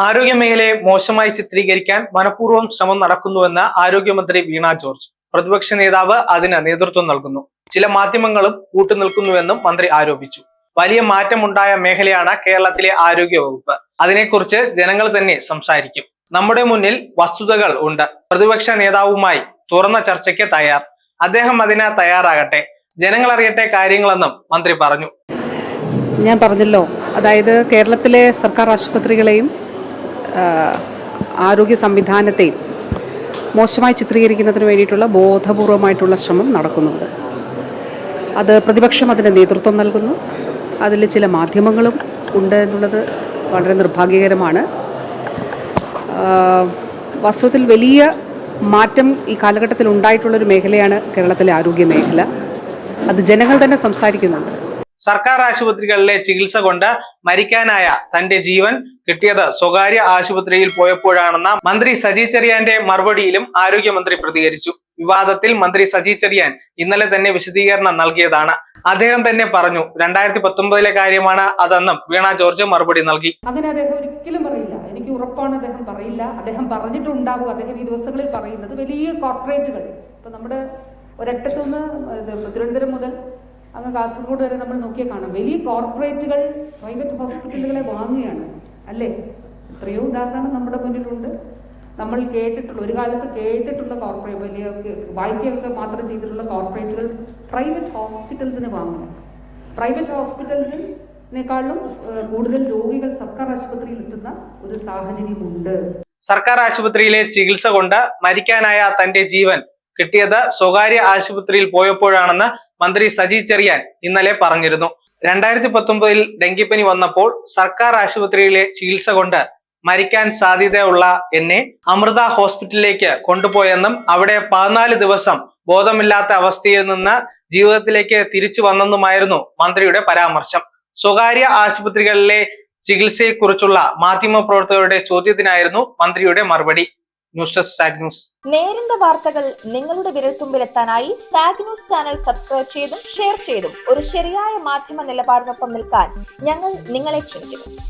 ആരോഗ്യമേഖലയെ മോശമായി ചിത്രീകരിക്കാൻ മനഃപൂർവ്വം ശ്രമം നടക്കുന്നുവെന്ന് ആരോഗ്യമന്ത്രി വീണ ജോർജ്. പ്രതിപക്ഷ നേതാവ് അതിന് നേതൃത്വം നൽകുന്നു. ചില മാധ്യമങ്ങളും കൂട്ടുനിൽക്കുന്നുവെന്നും മന്ത്രി ആരോപിച്ചു. വലിയ മാറ്റമുണ്ടായ മേഖലയാണ് കേരളത്തിലെ ആരോഗ്യ വകുപ്പ്. അതിനെക്കുറിച്ച് ജനങ്ങൾ തന്നെ സംസാരിക്കും. നമ്മുടെ മുന്നിൽ വസ്തുതകൾ ഉണ്ട്. പ്രതിപക്ഷ നേതാവുമായി തുറന്ന ചർച്ചയ്ക്ക് തയ്യാർ. അദ്ദേഹം അതിന് തയ്യാറാകട്ടെ. ജനങ്ങൾ അറിയട്ടെ കാര്യങ്ങളെന്നും മന്ത്രി പറഞ്ഞു. ഞാൻ പറഞ്ഞല്ലോ, അതായത് കേരളത്തിലെ സർക്കാർ ആശുപത്രികളെയും ആരോഗ്യ സംവിധാനത്തെയും മോശമായി ചിത്രീകരിക്കുന്നതിന് വേണ്ടിയിട്ടുള്ള ബോധപൂർവമായിട്ടുള്ള ശ്രമം നടക്കുന്നുണ്ട്. അത് പ്രതിപക്ഷം അതിന് നേതൃത്വം നൽകുന്നു. അതിൽ ചില മാധ്യമങ്ങളും ഉണ്ട് എന്നുള്ളത് വളരെ നിർഭാഗ്യകരമാണ്. വാസ്തവത്തിൽ വലിയ മാറ്റം ഈ കാലഘട്ടത്തിൽ ഉണ്ടായിട്ടുള്ളൊരു മേഖലയാണ് കേരളത്തിലെ ആരോഗ്യ മേഖല. അത് ജനങ്ങൾ തന്നെ സംസാരിക്കുന്നുണ്ട്. സർക്കാർ ആശുപത്രികളിലെ ചികിത്സ കൊണ്ട് മരിക്കാനായ തന്റെ ജീവൻ കിട്ടിയത് സ്വകാര്യ ആശുപത്രിയിൽ പോയപ്പോഴാണെന്ന മന്ത്രി സജി ചെറിയാന്റെ മറുപടിയിലും ആരോഗ്യമന്ത്രി പ്രതികരിച്ചു. വിവാദത്തിൽ മന്ത്രി സജി ചെറിയാൻ ഇന്നലെ തന്നെ വിശദീകരണം നൽകിയതാണ്. അദ്ദേഹം തന്നെ പറഞ്ഞു, 2019 കാര്യമാണ് അതെന്നും വീണ ജോർജ് മറുപടി നൽകി. അങ്ങനെ അദ്ദേഹം ഒരിക്കലും പറയില്ല. എനിക്ക് ഉറപ്പാണ് അദ്ദേഹം പറയില്ല. അദ്ദേഹം പറഞ്ഞിട്ടുണ്ടാകും. അദ്ദേഹം ഈ ദിവസങ്ങളിൽ പറയുന്നത് വലിയ കോർപ്പറേറ്റുകൾ, ഇപ്പൊ നമ്മുടെ ഒരറ്റത്തുനിന്ന് തിരുവനന്തപുരം മുതൽ അങ്ങ് കാസർഗോഡ് വരെ നമ്മൾ നോക്കിയാൽ കാണാം, വലിയ കോർപ്പറേറ്റുകൾ പ്രൈവറ്റ് ഹോസ്പിറ്റലുകളെ വാങ്ങുകയാണ്, അല്ലേ? എത്രയോ ഉദാഹരണം നമ്മുടെ മുന്നിലുണ്ട്. നമ്മൾ കേട്ടിട്ടുള്ള, ഒരു കാലത്ത് കേട്ടിട്ടുള്ള കോർപ്പറേറ്റ്, വലിയ വായ്പയൊക്കെ മാത്രം ചെയ്തിട്ടുള്ള കോർപ്പറേറ്റുകൾ പ്രൈവറ്റ് ഹോസ്പിറ്റൽസിന് വാങ്ങുക. പ്രൈവറ്റ് ഹോസ്പിറ്റൽസിനേക്കാളും കൂടുതൽ രോഗികൾ സർക്കാർ ആശുപത്രിയിൽ എത്തുന്ന ഒരു സാഹചര്യമുണ്ട്. സർക്കാർ ആശുപത്രിയിലെ ചികിത്സ കൊണ്ട് മരിക്കാനായ തന്റെ ജീവൻ കിട്ടിയത് സ്വകാര്യ ആശുപത്രിയിൽ പോയപ്പോഴാണെന്ന് മന്ത്രി സജി ചെറിയാൻ ഇന്നലെ പറഞ്ഞിരുന്നു. 2019 ഡെങ്കിപ്പനി വന്നപ്പോൾ സർക്കാർ ആശുപത്രിയിലെ ചികിത്സ കൊണ്ട് മരിക്കാൻ സാധ്യതയുള്ള എന്നെ അമൃത ഹോസ്പിറ്റലിലേക്ക് കൊണ്ടുപോയെന്നും അവിടെ 14 ദിവസം ബോധമില്ലാത്ത അവസ്ഥയിൽ നിന്ന് ജീവിതത്തിലേക്ക് തിരിച്ചു വന്നെന്നുമായിരുന്നു മന്ത്രിയുടെ പരാമർശം. സ്വകാര്യ ആശുപത്രികളിലെ ചികിത്സയെക്കുറിച്ചുള്ള മാധ്യമപ്രവർത്തകരുടെ ചോദ്യത്തിനായിരുന്നു മന്ത്രിയുടെ മറുപടി. News desk zag news. നേരിന്റെ വാർത്തകൾ നിങ്ങളുടെ വിരൽത്തുമ്പിലെത്താനായി സാഗ് ന്യൂസ് ചാനൽ സബ്സ്ക്രൈബ് ചെയ്തും ഷെയർ ചെയ്തും ഒരു ശരിയായ മാധ്യമ നിലപാടിനൊപ്പം നിൽക്കാൻ ഞങ്ങൾ നിങ്ങളെ ക്ഷണിക്കുന്നു.